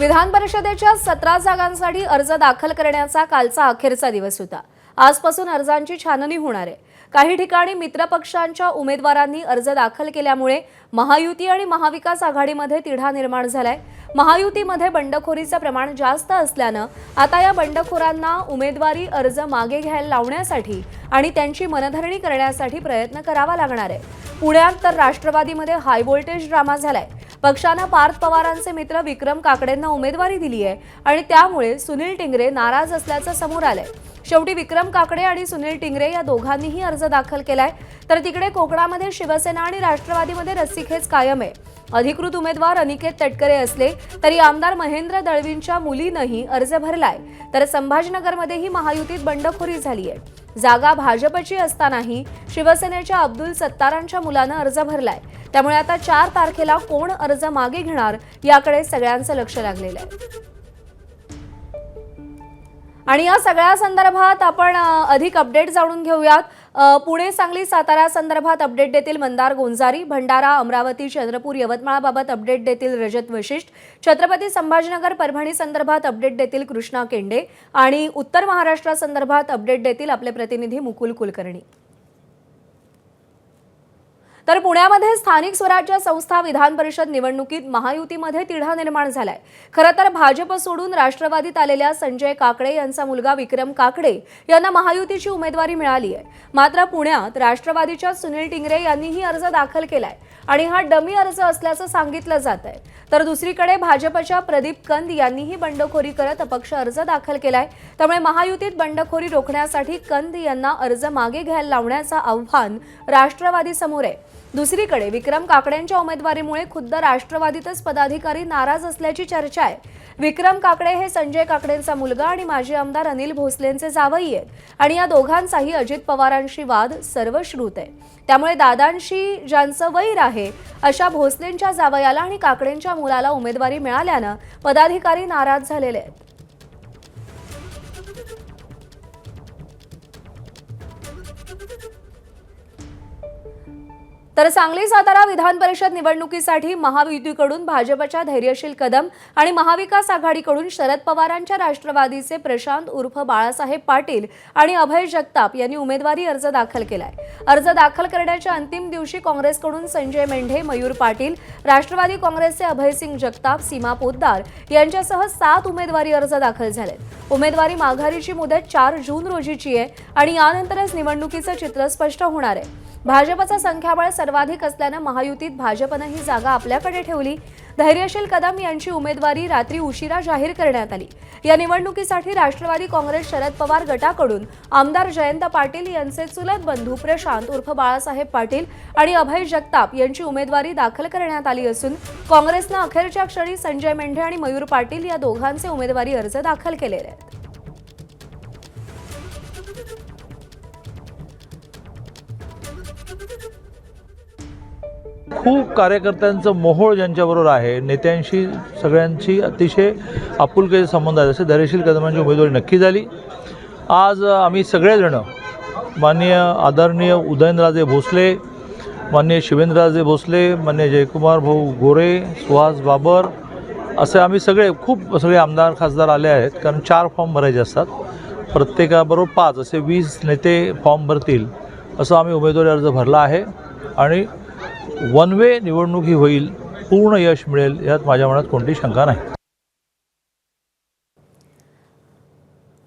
विधान परिषदेच्या 17 जागांसाठी अर्ज दाखल करण्याचा कालचा अखेरचा दिवस होता। आजपासून अर्जांची छाननी होणार आहे। काही ठिकाणी मित्रपक्षांच्या उमेदवारांनी अर्ज दाखल केल्यामुळे महायुती आणि महाविकास आघाडीमध्ये तिढा निर्माण झालाय। महायुतीमध्ये बंडखोरीचे प्रमाण जास्त असल्याने आता या बंडखोरांना उमेदवारी अर्ज मागे घ्यायला लावण्यासाठी आणि त्यांची मनधरणी करण्यासाठी प्रयत्न करावा लागणार आहे। पुण्यात तर राष्ट्रवादीमध्ये हाय व्होल्टेज ड्रामा झालाय। पक्षाने पार्थ पवारांचे मित्र विक्रम काकडेंना उमेदवारी दिली आहे आणि त्यामुळे सुनील टिंगरे नाराज असल्याचं समोर आलंय। शेवटी विक्रम काकडे आणि सुनील टिंगरे या दोघांनीही अर्ज दाखल केलाय, तर तिकडे कोकणामध्ये शिवसेना आणि राष्ट्रवादीमध्ये रस्सीखेच कायम आहे। अधिकृत उमेदवार अनिकेत तटकरे असले तरी आमदार महेंद्र दळवींच्या मुलीनेही अर्ज भरलाय, तर संभाजीनगरमध्येही महायुतीत बंडखोरी झाली आहे। जागा भाजपची असतानाही शिवसेनेच्या अब्दुल सत्तारांच्या मुलाने अर्ज भरलाय, त्यामुळे आता 4 तारखेला कोण अर्ज मागे घेणार याकडे सगळ्यांचं लक्ष लागलेलं आहे। आणि या सगळ्या संदर्भात आपण अधिक अपडेट जाणून घेऊयात। पुणे सांगली सातारा संदर्भात अपडेट देतील मंदार गोंजारी, भंडारा अमरावती चंद्रपूर यवतमाळबाबत अपडेट देतील रजत वशिष्ठ, छत्रपती संभाजीनगर परभणी संदर्भात अपडेट देतील कृष्णा केंडे आणि उत्तर महाराष्ट्र संदर्भात अपडेट देतील आपले प्रतिनिधी मुकुल कुलकर्णी। तर पुण्यामध्ये स्थानिक स्वराज्य संस्था विधान परिषद निवडणुकीत महायुतीमध्ये तिढा निर्माण झालाय। खरं तर भाजप सोडून राष्ट्रवादीत आलेल्या संजय काकडे यांचा मुलगा विक्रम काकडे यांना महायुतीची उमेदवारी मिळाली आहे। मात्र पुण्यात राष्ट्रवादीच्या सुनील टिंगरे यांनीही अर्ज दाखल केलाय आणि हा डमी अर्ज असल्याचं सांगितलं जात आहे। तर दुसरीकडे भाजपच्या प्रदीप कंद यांनीही बंडखोरी करत अपक्ष अर्ज दाखल केलाय, त्यामुळे महायुतीत बंडखोरी रोखण्यासाठी कंद यांना अर्ज मागे घ्यायला लावण्याचं आव्हान राष्ट्रवादी समोर आहे। दुसरीकडे विक्रम काकडेंच्या उमेदवारीमुळे खुद्द राष्ट्रवादीतच पदाधिकारी नाराज असल्याची चर्चा आहे। विक्रम काकडे हे संजय काकडेंचा मुलगा आणि माजी आमदार अनिल भोसलेंचे जावई आहेत आणि या दोघांचाही अजित पवारांशी वाद सर्वश्रुत आहे। त्यामुळे दादांशी ज्यांचं वैर आहे अशा भोसलेंच्या जावयाला आणि काकडेंच्या मुलाला उमेदवारी मिळाल्याने पदाधिकारी नाराज झालेले आहेत। तर सांगली सातारा विधान परिषद निवडणुकीसाठी महायुतीकडून भाजपच्या धैर्यशील कदम आणि महाविकास आघाडीकडून शरद पवारांच्या राष्ट्रवादीचे प्रशांत उर्फ बाळासाहेब पाटील आणि अभय जगताप यांनी उमेदवारी अर्ज दाखल केलाय। अर्ज दाखल करण्याच्या अंतिम दिवशी काँग्रेसकडून संजय मेंढे, मयूर पाटील, राष्ट्रवादी काँग्रेसचे अभयसिंग जगताप, सीमा पोद्दार यांच्यासह 7 उमेदवारी अर्ज दाखल झालेत। उमेदवारी माघारीची मुदत 4 जून रोजीची आहे आणि यानंतरच निवडणुकीचं चित्र स्पष्ट होणार आहे। भाजपचा संख्याबळ सर्वाधिक असल्याने महायुतीत भाजपने ही जागा आपल्याकडे ठेवली। धैर्यशील कदम यांची उमेदवारी रात्री उशिरा जाहीर करण्यात आली। या निवडणुकीसाठी राष्ट्रवादी काँग्रेस शरद पवार गटाकडून आमदार जयंत पाटील यांचे चुलत बंधू प्रशांत उर्फ बाळासाहेब पाटील आणि अभय जगताप यांची उमेदवारी दाखल करण्यात आली असून काँग्रेसने अखेरच्या क्षणी संजय मेंढे आणि मयूर पाटील या दोघांचे उमेदवारी अर्ज दाखल केलेले आहेत। खूप कार्यकर्त्यांचं मोहोळ ज्यांच्याबरोबर आहे, नेत्यांशी सगळ्यांशी अतिशय आपुलकीचे संबंध आहेत, असे धैर्यशील कदमांची उमेदवारी नक्की झाली। आज आम्ही सगळेजण माननीय आदरणीय उदयनराजे भोसले, माननीय शिवेंद्रराजे भोसले, माननीय जयकुमार भाऊ गोरे, सुहास बाबर असे आम्ही सगळे आमदार खासदार आले आहेत, कारण 4 फॉर्म भरायचे असतात। प्रत्येकाबरोबर 5 असे 20 नेते फॉर्म भरतील असं आम्ही उमेदवारी अर्ज भरला आहे आणि वन वे निवडणूक ही होईल, पूर्ण यश मिळेल यात माझ्या मनात कोणती शंका नाही।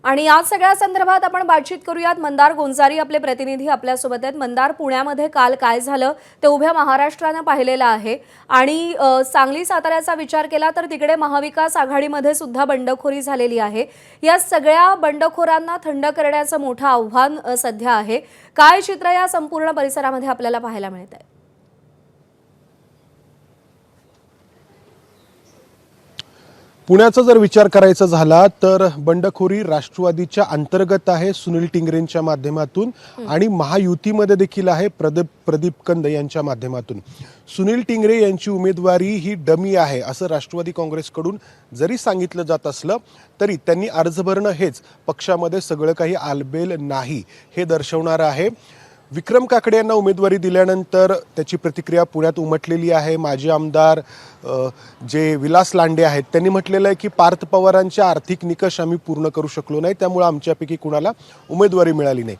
आणि या सगळ्या संदर्भात आपण बातचीत करूयात। मंदार गोंजारी आपले प्रतिनिधी आपल्यासोबत आहेत। मंदार, पुण्यामध्ये काल काय झालं ते उभ्या महाराष्ट्राने पाहिलेलं आहे आणि सांगली साताऱ्याचा विचार केला तर तिकडे महाविकास आघाडीमध्ये सुद्धा बंडखोरी झालेली आहे। या सगळ्या बंडखोरांना थंड करण्याचं मोठं आव्हान सध्या आहे। काय चित्र या संपूर्ण परिसरामध्ये आपल्याला पाहायला मिळत आहे? पुण्याचा जर विचार करायचा झाला तर बंडखोरी राष्ट्रवादीच्या अंतर्गत आहे सुनील टिंगरेंच्या माध्यमातून आणि महायुतीमध्ये देखील आहे प्रदीप कंद यांच्या माध्यमातून। सुनील टिंगरे यांची उमेदवारी ही डमी आहे असं राष्ट्रवादी काँग्रेसकडून जरी सांगितलं जात असलं तरी त्यांनी अर्ज भरणं हेच पक्षामध्ये सगळं काही आलबेल नाही हे दर्शवणारं आहे। विक्रम काकडे यांना उमेदवारी दिल्यानंतर त्याची प्रतिक्रिया पुण्यात उमटलेली आहे. माजी आमदार जे विलास लांडे आहेत त्यांनी म्हटलेलं आहे की पार्थ पवारांच्या आर्थिक निकष आम्ही पूर्ण करू शकलो नाही, त्यामुळे आमच्यापैकी कुणाला उमेदवारी मिळाली नाही.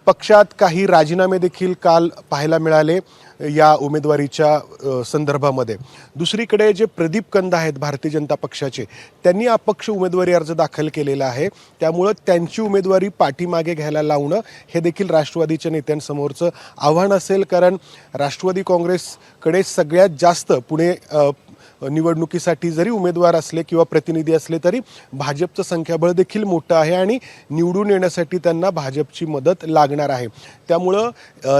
पक्षात काही राजीनामे देखील काल पाहायला मिळाले या उमेदवारीच्या संदर्भामध्ये. दुसरीकडे जे प्रदीप कंद आहेत भारतीय जनता पक्षाचे, त्यांनी अपक्ष उमेदवारी अर्ज दाखल केलेला आहे. त्यामुळं त्यांची उमेदवारी पाठीमागे घ्यायला लावणं हे देखील राष्ट्रवादीच्या नेत्यांसमोरचं आव्हान असेल, कारण राष्ट्रवादी काँग्रेसकडे सगळ्यात जास्त पुणे निवडणुकीसाठी जरी उमेदवार असले किंवा प्रतिनिधी असले तरी भाजपचं संख्याबळ देखील मोठं आहे आणि निवडून येण्यासाठी त्यांना भाजपची मदत लागणार आहे. त्यामुळं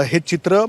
हे चित्र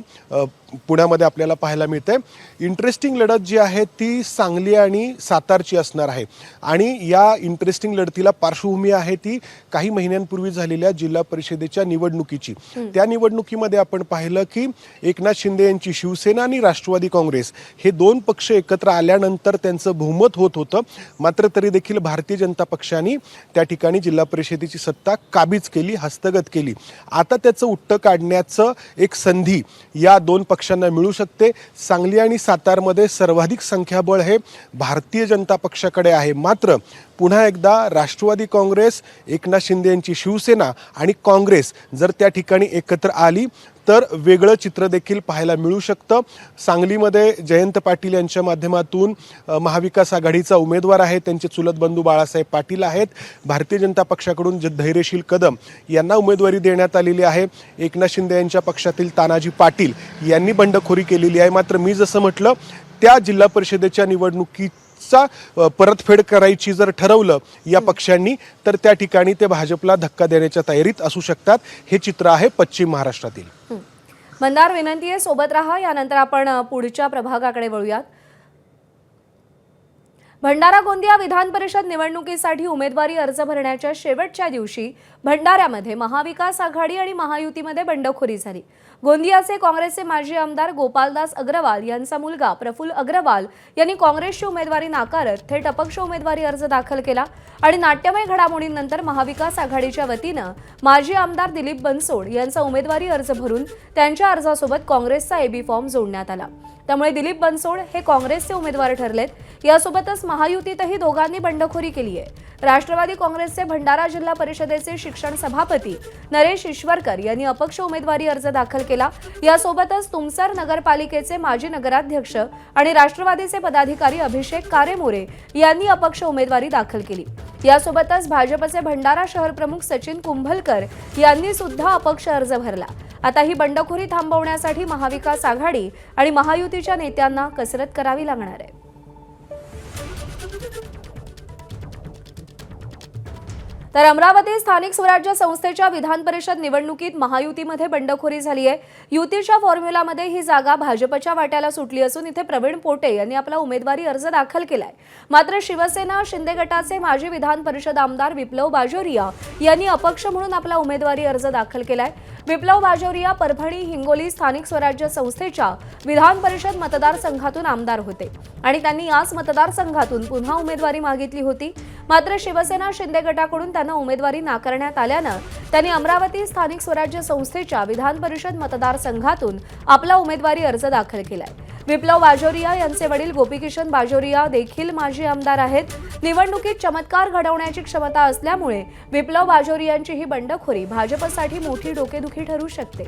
पुण्यामध्ये आपल्याला पाहायला मिळतंय. इंटरेस्टिंग लढत जी आहे ती सांगली आणि सातारची असणार आहे आणि या इंटरेस्टिंग लढतीला पार्श्वभूमी आहे ती काही महिन्यांपूर्वी झालेल्या जिल्हा परिषदेच्या निवडणुकीची. त्या निवडणुकीमध्ये आपण पाहिलं की एकनाथ शिंदे यांची शिवसेना आणि राष्ट्रवादी काँग्रेस हे दोन पक्ष एकत्र आल्यानंतर त्यांचं बहुमत होत होतं. मात्र तरी देखील भारतीय जनता पक्षाने त्या ठिकाणी जिल्हा परिषदेची सत्ता काबीज केली, हस्तगत केली. आता त्याचं उत्तर काढण्याचं एक संधी या दोन पक्षांना मिळू शकते. सांगली आणि सातारमध्ये सर्वाधिक संख्याबळ हे भारतीय जनता पक्षाकडे आहे. मात्र पुन्हा एकदा राष्ट्रवादी काँग्रेस, एकनाथ शिंदे यांची शिवसेना आणि काँग्रेस जर त्या ठिकाणी एकत्र आली तर वेगळं चित्र देखील पाहायला मिळू शकतं. सांगलीमध्ये जयंत पाटील यांच्या माध्यमातून महाविकास आघाडीचा उमेदवार आहे, त्यांचे चुलत बंधू बाळासाहेब पाटील आहेत. भारतीय जनता पक्षाकडून धैर्यशील कदम यांना उमेदवारी देण्यात आलेली आहे. एकनाथ शिंदे यांच्या पक्षातील तानाजी पाटील यांनी बंडखोरी केलेली आहे. मात्र मी जसं म्हटलं त्या जिल्हा परिषदेच्या निवडणुकीचा परतफेड करायची जर ठरवलं या पक्षांनी तर त्या ठिकाणी ते भाजपला धक्का देण्याच्या तयारीत असू शकतात. हे चित्र आहे पश्चिम महाराष्ट्रातील. मंदार, विनंती आहे सोबत राहा. यानंतर आपण पुढच्या प्रभागाकडे वळूयात. भंडारा गोंदिया विधान परिषद निवडणुकीसाठी उमेदवारी अर्ज भरण्याच्या शेवटच्या दिवशी भंडाऱ्यामध्ये महाविकास आघाडी आणि महायुतीमध्ये बंडखोरी झाली. गोंदियाचे काँग्रेसचे माजी आमदार गोपालदास अग्रवाल यांचा मुलगा प्रफुल्ल अग्रवाल यांनी काँग्रेसची उमेदवारी नाकारत थेट अपक्ष उमेदवारी अर्ज दाखल केला आणि नाट्यमय घडामोडींनंतर महाविकास आघाडीच्या वतीनं माजी आमदार दिलीप बनसोड यांचा उमेदवारी अर्ज भरून त्यांच्या अर्जासोबत काँग्रेसचा एबी फॉर्म जोडण्यात आला. त्यामुळे दिलीप बनसोड हे काँग्रेसचे उमेदवार ठरलेत. यासोबतच महायुतीतही दोघांनी बंडखोरी केली आहे. राष्ट्रवादी काँग्रेसचे भंडारा जिल्हा परिषदेचे शिक्षण सभापती नरेश ईश्वरकर यांनी अपक्ष उमेदवारी अर्ज दाखल केला. यासोबतच तुमसर नगरपालिकेचे माजी नगराध्यक्ष आणि राष्ट्रवादीचे पदाधिकारी अभिषेक कारेमोरे यांनी अपक्ष उमेदवारी दाखल केली. यासोबतच भाजपचे भंडारा शहर प्रमुख सचिन कुंभलकर यांनी सुद्धा अपक्ष अर्ज भरला. आता ही बंडखोरी थांबवण्यासाठी महाविकास आघाडी आणि महायुतीच्या नेत्यांना कसरत करावी लागणार आहे. तर अमरावती स्थानिक स्वराज्य संस्थेच्या विधान परिषद निवडणुकीत महायुतीमध्ये बंडखोरी झाली आहे. युतीच्या फॉर्म्युलामध्ये ही जागा भाजपच्या वाट्याला सुटली असून इथे प्रवीण पोटे यांनी आपला उमेदवारी अर्ज दाखल केलाय. मात्र शिवसेना शिंदे गटाचे माजी विधान परिषद आमदार विप्लव बाजोरिया यांनी अपक्ष म्हणून आपला उमेदवारी अर्ज दाखल केलाय. विप्लव बाजोरिया परभणी हिंगोली स्थानिक स्वराज्य संस्थेच्या विधान परिषद मतदारसंघातून आमदार होते आणि त्यांनी याच मतदारसंघातून पुन्हा उमेदवारी मागितली होती. मात्र शिवसेना शिंदे गटाकडून त्यांना उमेदवारी नाकारण्यात आल्यानं त्यांनी अमरावती स्थानिक स्वराज्य संस्थेच्या विधान परिषद मतदारसंघातून आपला उमेदवारी अर्ज दाखल केलाय. विप्लव बाजोरिया यांचे वडील गोपीकिशन बाजोरिया देखील माजी आमदार आहेत. निवडणुकीत चमत्कार घडवण्याची क्षमता असल्यामुळे विप्लव बाजोरियांची ही बंडखोरी भाजपसाठी मोठी डोकेदुखी ठरू शकते.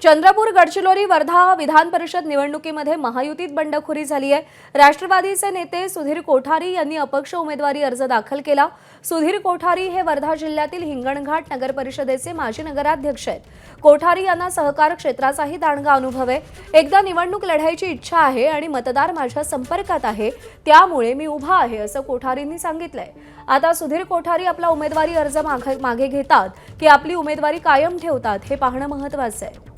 चंद्रपूर, गडचिरोली, वर्धा विधान परिषद निवडणुकीमध्ये महायुतीत बंडखोरी झाली आहे. राष्ट्रवादीचे नेते सुधीर कोठारी यांनी अपक्ष उमेदवारी अर्ज दाखल केला. सुधीर कोठारी हे वर्धा जिल्ह्यातील हिंगणघाट नगर परिषदेचे माजी नगराध्यक्ष आहेत. कोठारी यांना सहकार क्षेत्राचाही दांडगा अनुभव आहे. एकदा निवडणूक लढायची इच्छा आहे आणि मतदार माझ्या संपर्कात आहे, त्यामुळे मी उभा आहे असं कोठारींनी सांगितलंय. आता सुधीर कोठारी आपला उमेदवारी अर्ज मागे घेतात की आपली उमेदवारी कायम ठेवतात हे पाहणं महत्त्वाचं आहे.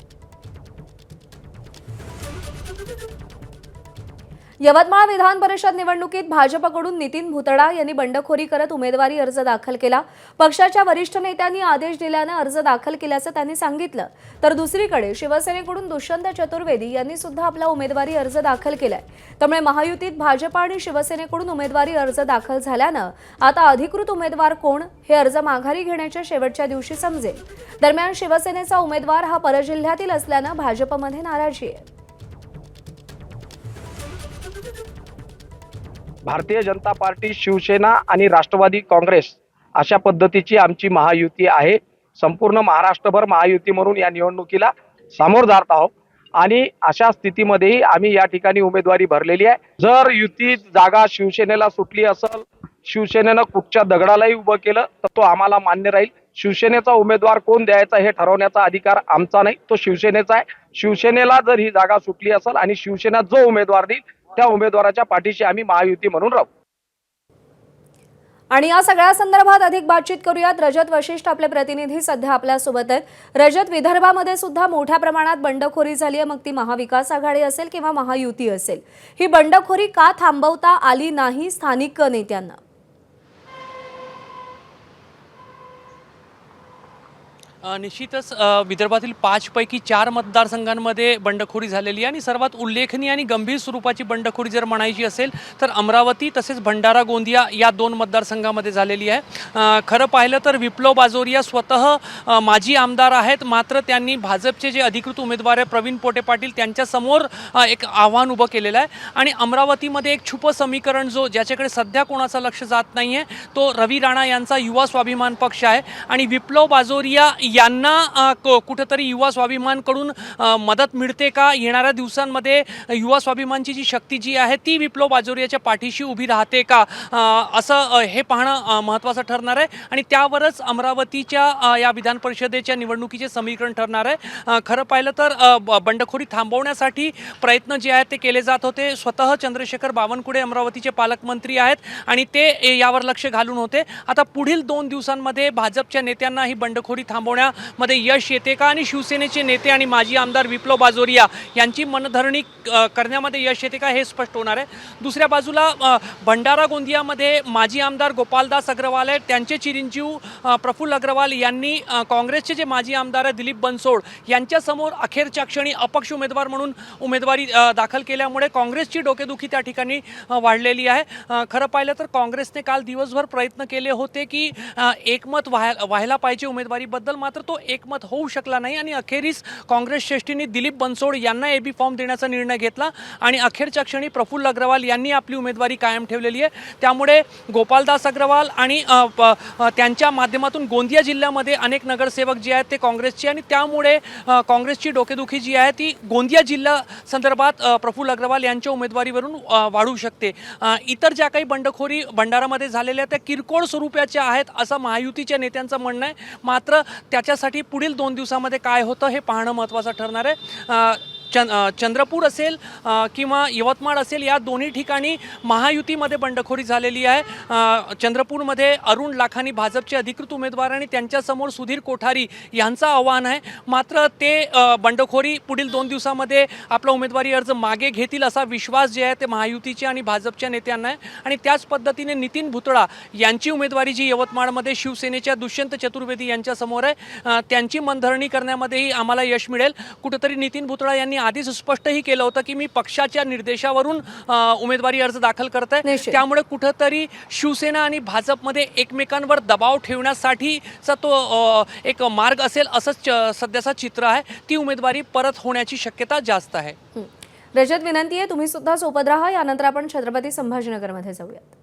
यवतमाळ विधान परिषद निवडणुकीत भाजपकडून नितीन भुतडा यांनी बंडखोरी करत उमेदवारी अर्ज दाखल केला। पक्षाच्या वरिष्ठ नेत्यांनी आदेश दिल्याने अर्ज दाखल केल्याचं त्यांनी सांगितलं। तर दुसरीकडे शिवसेनेकडून दुष्यंत चतुर्वेदी यांनी सुद्धा आपला उमेदवारी अर्ज दाखल केलाय। त्यामुळे महायुतीत भाजप आणि शिवसेनेकडून उमेदवारी अर्ज दाखल झाल्यानं आता अधिकृत उमेदवार कोण हे अर्ज माघारी घेण्याच्या शेवटच्या दिवशी समजेल। दरम्यान शिवसेनेचा उमेदवार हा परजिल्ह्यातील असल्यानं भाजपमध्ये नाराजी आहे। भारतीय जनता पार्टी, शिवसेना आणि राष्ट्रवादी काँग्रेस अशा पद्धतीची आमची महायुती आहे। संपूर्ण महाराष्ट्रभर महायुती म्हणून या निवडणुकीला सामोर जात आहोत आणि अशा स्थितीमध्येही आम्ही या ठिकाणी उमेदवारी भरलेली आहे। जर युती जागा शिवसेनेला सुटली असेल, शिवसेनेनं कुठच्या दगडालाही उभं केलं तर तो आम्हाला मान्य राहील। शिवसेनेचा उमेदवार कोण द्यायचा हे ठरवण्याचा अधिकार आमचा नाही, तो शिवसेनेचा आहे। शिवसेनेला जर ही जागा सुटली असेल आणि शिवसेना जो उमेदवार देईल त्या उमेदवाराच्या पाठीशी आम्ही महायुती म्हणून राहू। आणि या सगळ्या संदर्भात अधिक बातचीत करूयात। रजत वशिष्ठ आपले प्रतिनिधी सध्या आपल्या सोबत आहेत। रजत, विदर्भामध्ये सुद्धा मोठ्या प्रमाणात बंडखोरी झाली आहे, मग ती महाविकास आघाडी असेल किंवा महायुती असेल। ही बंडखोरी का थांबवता आली नाही स्थानिक नेत्यांना? निश्चितच विदर्भातील 5 पैकी 4 मतदारसंघांमध्ये बंडखोरी झालेली आहे आणि सर्वात उल्लेखनीय आणि गंभीर स्वरूपाची बंडखोरी जर म्हणायची असेल तर अमरावती तसेच भंडारा गोंदिया या 2 मतदारसंघांमध्ये झालेली आहे। खरं पाहिलं तर विप्लव बाजोरिया स्वतः माजी आमदार आहेत, मात्र त्यांनी भाजपचे जे अधिकृत उमेदवार आहे प्रवीण पोटे पाटील त्यांच्यासमोर एक आव्हान उभं केलेलं आहे आणि अमरावतीमध्ये एक छुपं समीकरण ज्याच्याकडे सध्या कोणाचं लक्ष जात नाही आहे तो रवी राणा यांचा युवा स्वाभिमान पक्ष आहे आणि विप्लव बाजोरिया यांना कुठेतरी युवा स्वाभिमानकडून मदत मिळते का? येणाऱ्या दिवसांमध्ये युवा स्वाभिमानची जी शक्ती जी आहे ती विप्लव बाजोरियाच्या पाठीशी उभी राहते का, असं हे पाहणं महत्त्वाचं ठरणार आहे आणि त्यावरच अमरावतीच्या या विधान परिषदेच्या निवडणुकीचे समीकरण ठरणार आहे। खरं पाहिलं तर बंडखोरी थांबवण्यासाठी प्रयत्न जे आहेत ते केले जात होते। स्वतः चंद्रशेखर बावनकुळे अमरावतीचे पालकमंत्री आहेत आणि ते यावर लक्ष घालून होते। आता पुढील 2 दिवसांमध्ये भाजपच्या नेत्यांना ही बंडखोरी थांबवण्यामध्ये यश येते का आणि शिवसेनेचे नेते आणि माजी आमदार विप्लव बाजोरिया यांची मनधरणी करण्यामध्ये यश येते का हे स्पष्ट होणार आहे। दुसऱ्या बाजूला भंडारा गोंदियामध्ये माजी आमदार गोपालदास अग्रवाल आहेत, त्यांचे चिरंजीव प्रफुल्ल अग्रवाल यांनी काँग्रेसचे जे माजी आमदार आहेत दिलीप बनसोड यांच्यासमोर अखेरच्या क्षणी अपक्ष उमेदवार म्हणून उमेदवारी दाखल केल्यामुळे काँग्रेसची डोकेदुखी त्या ठिकाणी वाढलेली आहे। खरं पाहिलं तर काँग्रेसने काल दिवसभर प्रयत्न केले होते की एकमत व्हायला पाहिजे उमेदवारीबद्दल, मात्र तो एकमत होऊ शकला नाही आणि अखेरीस काँग्रेस श्रेष्ठींनी दिलीप बनसोड यांना एबी फॉर्म देण्याचा निर्णय घेतला आणि अखेरच्या क्षणी प्रफुल्ल अग्रवाल यांनी आपली उमेदवारी कायम ठेवलेली आहे। त्यामुळे गोपालदास अग्रवाल आणि त्यांच्या माध्यमातून गोंदिया जिल्ह्यामध्ये अनेक नगरसेवक जे आहेत ते काँग्रेसचे आणि त्यामुळे काँग्रेसची डोकेदुखी जी आहे ती गोंदिया जिल्हा संदर्भात प्रफुल्ल अग्रवाल यांच्या उमेदवारीवरून वाढू शकते। इतर ज्या काही बंडखोरी भंडारामध्ये झालेल्या त्या किरकोळ स्वरूपाच्या आहेत असं महायुतीच्या नेत्यांचं म्हणणं आहे, मात्र त्याच्यासाठी पुढील 2 दिवसामध्ये काय होतं हे पाहणं महत्त्वाचं ठरणार आहे। चंद्रपूर असेल किंवा यवतमाळ असेल या दोन्ही ठिकाणी महायुतीमध्ये बंडखोरी झालेली आहे। चंद्रपूरमध्ये अरुण लाखानी भाजपचे अधिकृत उमेदवार आणि त्यांच्यासमोर सुधीर कोठारी यांचं आव्हान आहे, मात्र ते बंडखोरी पुढील 2 दिवसामध्ये आपला उमेदवारी अर्ज मागे घेतील असा विश्वास जे आहे ते महायुतीच्या आणि भाजपच्या नेत्यांना आहे। आणि त्याच पद्धतीने नितीन भुतडा यांची उमेदवारी जी यवतमाळमध्ये शिवसेनेच्या दुष्यंत चतुर्वेदी यांच्यासमोर आहे, त्यांची मनधरणी करण्यामध्येही आम्हाला यश मिळेल। कुठेतरी नितीन भुतडा यांनी आधीच स्पष्टही केलं होतं की मी पक्षाच्या निर्देशावरून उमेदवारी अर्ज दाखल करत आहे, त्यामुळे कुठेतरी शिवसेना आणि भाजपमध्ये एकमेकांवर दबाव ठेवण्यासाठीचा तो एक मार्ग असेल असंच सध्याचं चित्र आहे। ती उमेदवारी परत होण्याची शक्यता जास्त आहे। रजत, विनंती आहे तुम्ही सुद्धा सोबत राहा। यानंतर आपण छत्रपती संभाजीनगरमध्ये जाऊयात।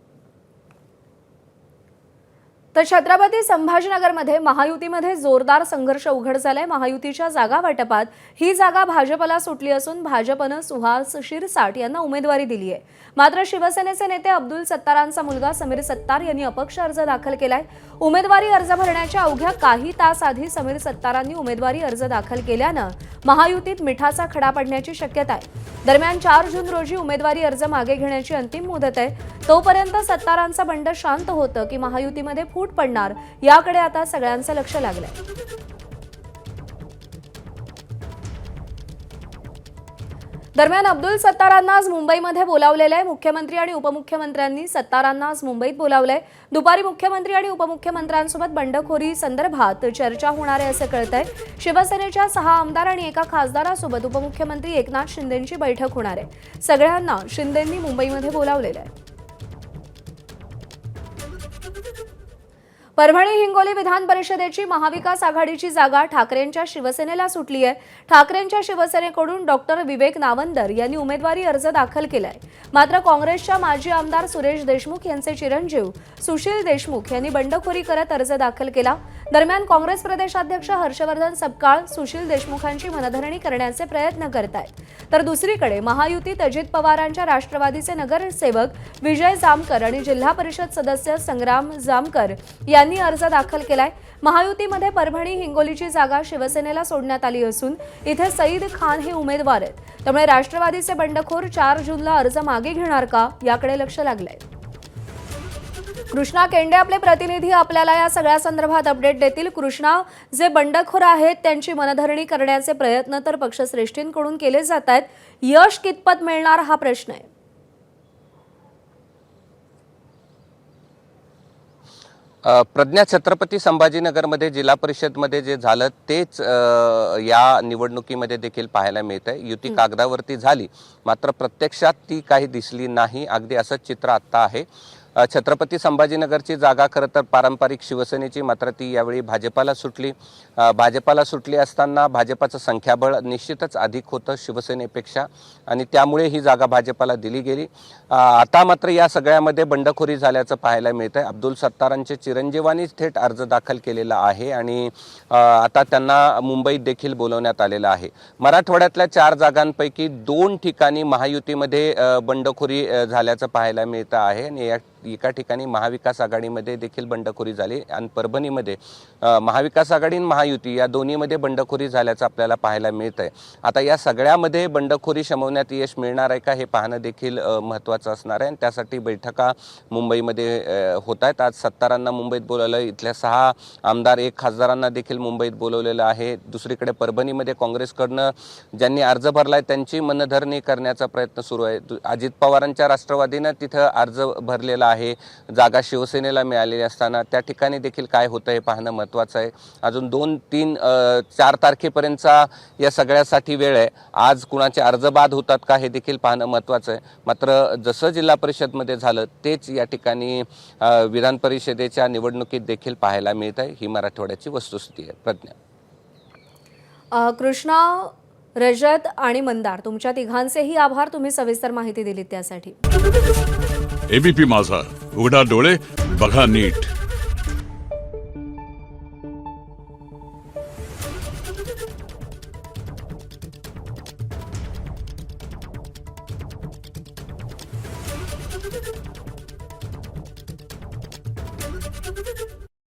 तर छत्रपती संभाजीनगरमध्ये महायुतीमध्ये जोरदार संघर्ष उघड झालाय। महायुतीच्या जागा वाटपात ही जागा भाजपला सुटली असून भाजपनं सुहास शिरसाट यांना उमेदवारी दिली आहे। मात्र शिवसेनेचे नेते अब्दुल सत्तारांचा मुलगा समीर सत्तार यांनी अपक्ष अर्ज दाखल केलाय। उमेदवारी अर्ज भरण्याच्या अवघ्या काही तास आधी समीर सत्तारांनी उमेदवारी अर्ज दाखल केल्यानं महायुतीत मिठाचा खडा पडण्याची शक्यता आहे। दरम्यान 4 जून रोजी उमेदवारी अर्ज मागे घेण्याची अंतिम मुदत आहे। तोपर्यंत सत्तारांचा बंड शांत होतं की महायुतीमध्ये फूट पडणार याकडे आता सगळ्यांचं लक्ष लागलंय। दरम्यान अब्दुल सत्तारांना आज मुंबईमध्ये बोलावलेलं आहे. मुख्यमंत्री आणि उपमुख्यमंत्र्यांनी सत्तारांना आज मुंबईत बोलावलंय. दुपारी मुख्यमंत्री आणि उपमुख्यमंत्र्यांसोबत बंडखोरी संदर्भात चर्चा होणार आहे असं कळतंय. शिवसेनेच्या 6 आमदार आणि एका खासदारासोबत उपमुख्यमंत्री एकनाथ शिंदेंची बैठक होणार आहे. सगळ्यांना शिंदेंनी मुंबईमध्ये बोलावलेलं आहे. परभणी हिंगोली विधान परिषदेची महाविकास आघाडीची जागा ठाकरेंच्या शिवसेनेला सुटली आहे. ठाकरेंच्या शिवसेनेकडून डॉक्टर विवेक नावंदर यांनी उमेदवारी अर्ज दाखल केलाय. मात्र काँग्रेसच्या माजी आमदार सुरेश देशमुख यांचे चिरंजीव सुशील देशमुख यांनी बंडखोरी करत अर्ज दाखल केला. दरम्यान काँग्रेस प्रदेशाध्यक्ष हर्षवर्धन सपकाळ सुशील देशमुखांची मनधरणी करण्याचे प्रयत्न करतायत. तर दुसरीकडे महायुतीत अजित पवारांच्या राष्ट्रवादीचे नगरसेवक विजय जामकर आणि जिल्हा परिषद सदस्य संग्राम जामकर यांनी अर्ज दाखल केलाय. महायुतीमध्ये परभणी हिंगोलीची जागा शिवसेनेला सोडण्यात आली असून इथे सईद खान हे उमेदवार आहेत. त्यामुळे राष्ट्रवादीचे बंडखोर 4 जूनला अर्ज मागे घेणार का याकडे लक्ष लागलंय. कृष्णा केंडे आपले प्रतिनिधी आपल्याला या सगळ्या संदर्भात अपडेट देतील. कृष्णा, जे बंडखोर आहेत त्यांची मनधरणी करण्याचे प्रयत्न तर पक्षश्रेष्ठींकडून केले जात आहेत. यश कितपत मिळणार हा प्रश्न आहे. प्रज्ञा छत्रपती संभाजीनगरमध्ये जिल्हा परिषदमध्ये जे झालं तेच या निवडणुकीमध्ये देखील पाहायला मिळतंय. युती कागदावरती झाली मात्र प्रत्यक्षात ती काही दिसली नाही. अगदी असंच चित्र आत्ता आहे. छत्रपती संभाजीनगरची जागा खरं तर पारंपरिक शिवसेनेची, मात्र ती यावेळी भाजपाला सुटली. भाजपाला सुटली असताना भाजपाचं संख्याबळ निश्चितच अधिक होतं शिवसेनेपेक्षा आणि त्यामुळे ही जागा भाजपाला दिली गेली. आता मात्र या सगळ्यामध्ये बंडखोरी झाल्याचं पाहायला मिळतंय. अब्दुल सत्तारांचे चिरंजीवानीच थेट अर्ज दाखल केलेला आहे आणि आता त्यांना मुंबईत देखील बोलवण्यात आलेलं आहे. मराठवाड्यातल्या 4 जागांपैकी 2 ठिकाणी महायुतीमध्ये बंडखोरी झाल्याचं पाहायला मिळतं आहे आणि एका ठिकाणी महाविकास आघाडीमध्ये देखील बंडखोरी झाली आणि परभणीमध्ये महाविकास आघाडी आणि महायुती या दोन्हीमध्ये बंडखोरी झाल्याचं आपल्याला पाहायला मिळतंय. आता या सगळ्यामध्ये बंडखोरी शमवण्यात यश मिळणार आहे का हे पाहणं देखील महत्त्वाचं असणार आहे आणि त्यासाठी बैठका मुंबईमध्ये होत आहेत. आज सत्तारांना मुंबईत बोलावलं, इथल्या 6 आमदार 1 खासदारांना देखील मुंबईत बोलवलेलं आहे. दुसरीकडे परभणीमध्ये काँग्रेसकडनं ज्यांनी अर्ज भरलाय त्यांची मनधरणी करण्याचा प्रयत्न सुरू आहे. अजित पवारांच्या राष्ट्रवादीनं तिथं अर्ज भरलेला आहे. जागा शिवसेनेला मिळालेली असताना त्या ठिकाणी देखील काय होतं हे पाहणं महत्त्वाचं आहे. अजून 2, 3, 4 तारखेपर्यंतचा या सगळ्यासाठी वेळ आहे. आज कुणाचे अर्ज बाद होतात का हे देखील पाहणं महत्त्वाचं आहे. मात्र जसं जिल्हा परिषदमध्ये झालं तेच या ठिकाणी विधान परिषदेच्या निवडणुकीत देखील पाहायला मिळत आहे. ही मराठवाड्याची वस्तुस्थिती आहे. प्रज्ञा. कृष्णा, रजत आणि मंदार तुमच्या तिघांचेही आभार. तुम्ही सविस्तर माहिती दिलीत त्यासाठी. एबीपी माझा, उघडा डोळे बघा नीट.